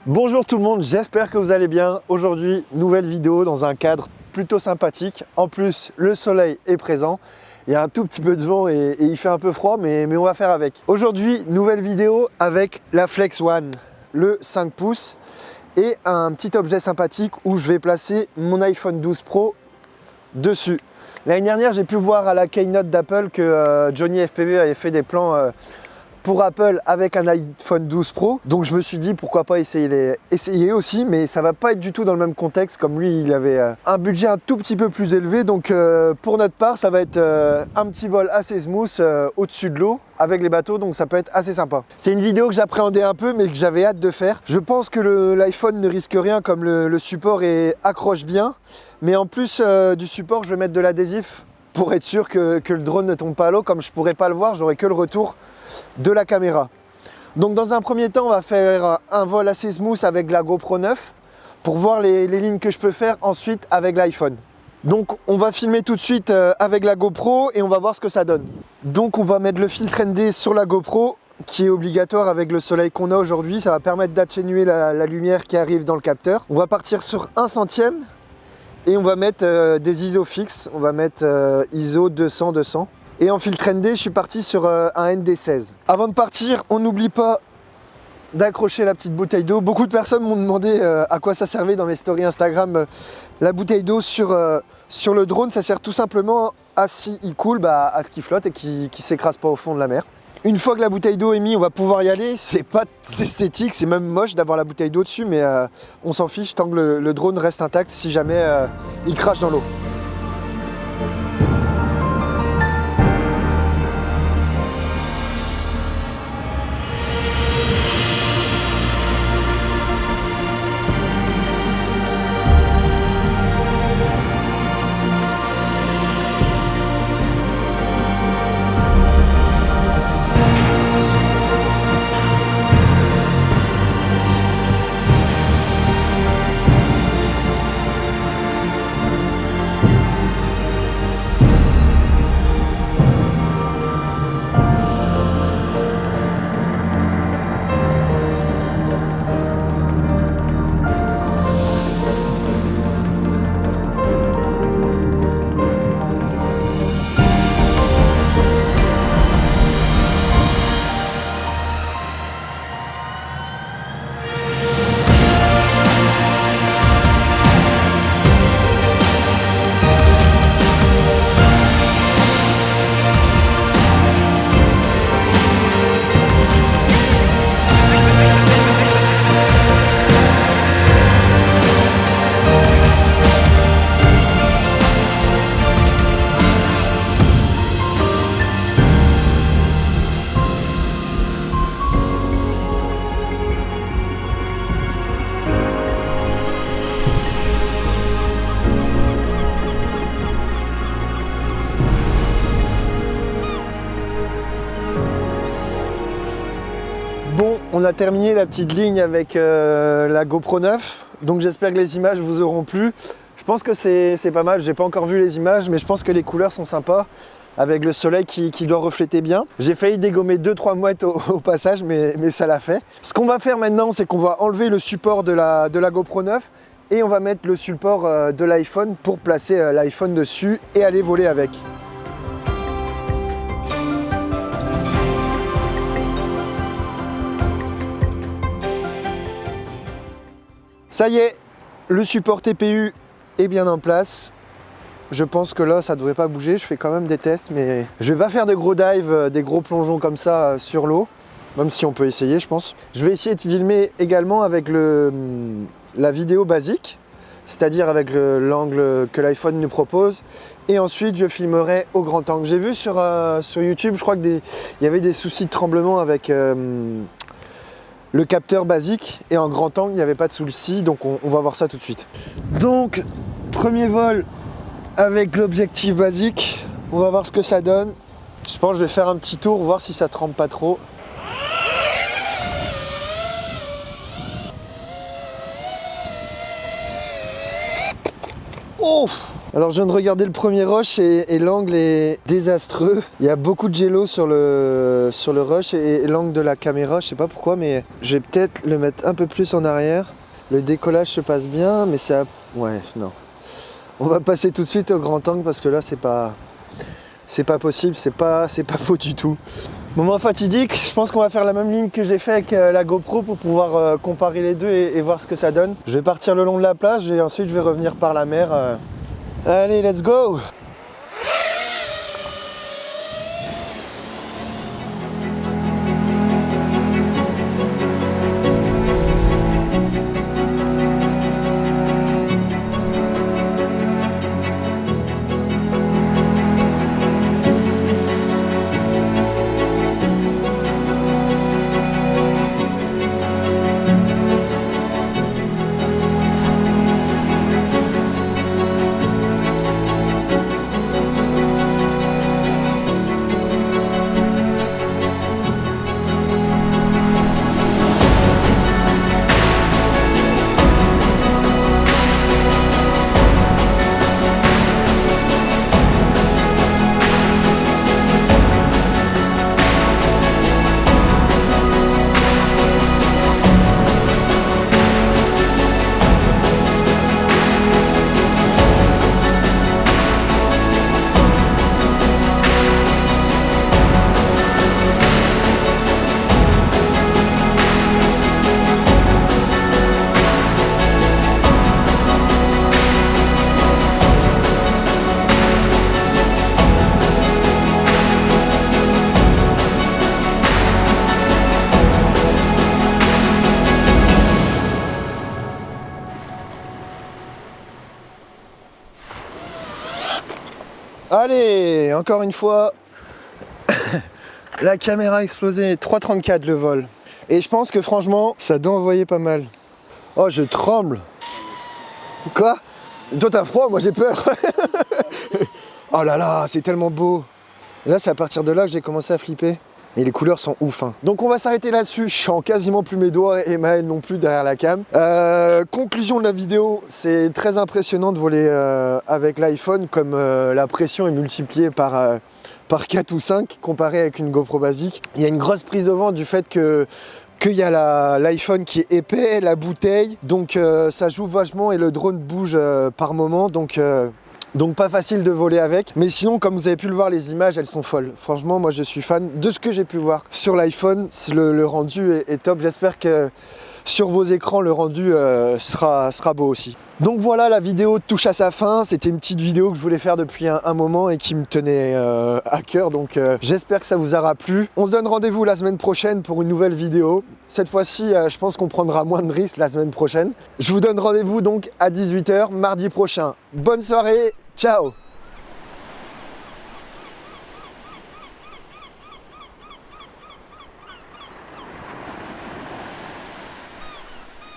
Bonjour tout le monde, j'espère que vous allez bien. Aujourd'hui, nouvelle vidéo dans un cadre plutôt sympathique. En plus, le soleil est présent. Il y a un tout petit peu de vent et il fait un peu froid, mais on va faire avec. Aujourd'hui, nouvelle vidéo avec la Flex One, le 5 pouces et un petit objet sympathique où je vais placer mon iPhone 12 Pro dessus. L'année dernière, j'ai pu voir à la keynote d'Apple que Johnny FPV avait fait des plans pour Apple avec un iPhone 12 Pro, donc je me suis dit pourquoi pas essayer aussi, mais ça va pas être du tout dans le même contexte. Comme lui il avait un budget un tout petit peu plus élevé, donc pour notre part ça va être un petit vol assez smooth au-dessus de l'eau avec les bateaux, donc ça peut être assez sympa. C'est une vidéo que j'appréhendais un peu mais que j'avais hâte de faire. Je pense que l'iPhone ne risque rien, comme le support accroche bien, mais en plus du support je vais mettre de l'adhésif pour être sûr que le drone ne tombe pas à l'eau. Comme je pourrais pas le voir, j'aurai que le retour de la caméra. Donc dans un premier temps, on va faire un vol assez smooth avec la GoPro 9 pour voir les lignes que je peux faire ensuite avec l'iPhone. Donc on va filmer tout de suite avec la GoPro et on va voir ce que ça donne. Donc on va mettre le filtre ND sur la GoPro qui est obligatoire avec le soleil qu'on a aujourd'hui. Ça va permettre d'atténuer la lumière qui arrive dans le capteur. On va partir sur 1/100 et on va mettre des ISO fixes. On va mettre ISO 200-200. Et en filtre ND, je suis parti sur un ND16. Avant de partir, on n'oublie pas d'accrocher la petite bouteille d'eau. Beaucoup de personnes m'ont demandé à quoi ça servait dans mes stories Instagram. La bouteille d'eau sur le drone, ça sert tout simplement à, si il coule, à ce qu'il flotte et qu'il ne s'écrase pas au fond de la mer. Une fois que la bouteille d'eau est mise, on va pouvoir y aller. C'est pas esthétique, c'est même moche d'avoir la bouteille d'eau dessus, mais on s'en fiche tant que le drone reste intact si jamais il crache dans l'eau. Bon, on a terminé la petite ligne avec la GoPro 9, donc j'espère que les images vous auront plu. Je pense que c'est pas mal, j'ai pas encore vu les images, mais je pense que les couleurs sont sympas avec le soleil qui doit refléter bien. J'ai failli dégommer 2-3 mouettes au passage, mais ça l'a fait. Ce qu'on va faire maintenant, c'est qu'on va enlever le support de la GoPro 9 et on va mettre le support de l'iPhone pour placer l'iPhone dessus et aller voler avec. Ça y est, le support TPU est bien en place. Je pense que là, ça devrait pas bouger. Je fais quand même des tests, mais je vais pas faire de gros dives, des gros plongeons comme ça sur l'eau, même si on peut essayer, je pense. Je vais essayer de filmer également avec la vidéo basique, c'est-à-dire avec l'angle que l'iPhone nous propose. Et ensuite, je filmerai au grand angle. J'ai vu sur YouTube, je crois qu'il y avait des soucis de tremblement avec le capteur basique, et en grand angle il n'y avait pas de souci, donc on va voir ça tout de suite. Donc premier vol avec l'objectif basique, on va voir ce que ça donne. Je pense que je vais faire un petit tour, voir si ça tremble pas trop. Oh, Alors je viens de regarder le premier rush et l'angle est désastreux. Il y a beaucoup de jello sur le rush et l'angle de la caméra, je sais pas pourquoi, mais je vais peut-être le mettre un peu plus en arrière. Le décollage se passe bien, mais ça... Ouais, non. On va passer tout de suite au grand angle parce que là c'est pas possible, c'est pas beau du tout. Moment fatidique, je pense qu'on va faire la même ligne que j'ai fait avec la GoPro pour pouvoir comparer les deux et voir ce que ça donne. Je vais partir le long de la plage et ensuite je vais revenir par la mer. Allez, let's go! Allez, encore une fois, la caméra a explosé, 3,34 le vol. Et je pense que franchement, ça doit envoyer pas mal. Oh, je tremble. Quoi? Toi t'as froid, moi j'ai peur. Oh là là, c'est tellement beau. Et là, c'est à partir de là que j'ai commencé à flipper. Et les couleurs sont ouf, hein. Donc on va s'arrêter là-dessus. Je sens quasiment plus mes doigts et Maël non plus derrière la cam. Conclusion de la vidéo, c'est très impressionnant de voler avec l'iPhone, comme la pression est multipliée par 4 ou 5 comparé avec une GoPro basique. Il y a une grosse prise de vent du fait qu'il y a l'iPhone qui est épais, la bouteille, donc ça joue vachement et le drone bouge par moment, donc pas facile de voler avec. Mais sinon, comme vous avez pu le voir, les images, elles sont folles. Franchement, moi je suis fan de ce que j'ai pu voir sur l'iPhone. Le rendu est top. J'espère que sur vos écrans, le rendu sera beau aussi. Donc voilà, la vidéo touche à sa fin. C'était une petite vidéo que je voulais faire depuis un moment et qui me tenait à cœur. Donc j'espère que ça vous aura plu. On se donne rendez-vous la semaine prochaine pour une nouvelle vidéo. Cette fois-ci, je pense qu'on prendra moins de risques la semaine prochaine. Je vous donne rendez-vous donc à 18 h mardi prochain. Bonne soirée, ciao!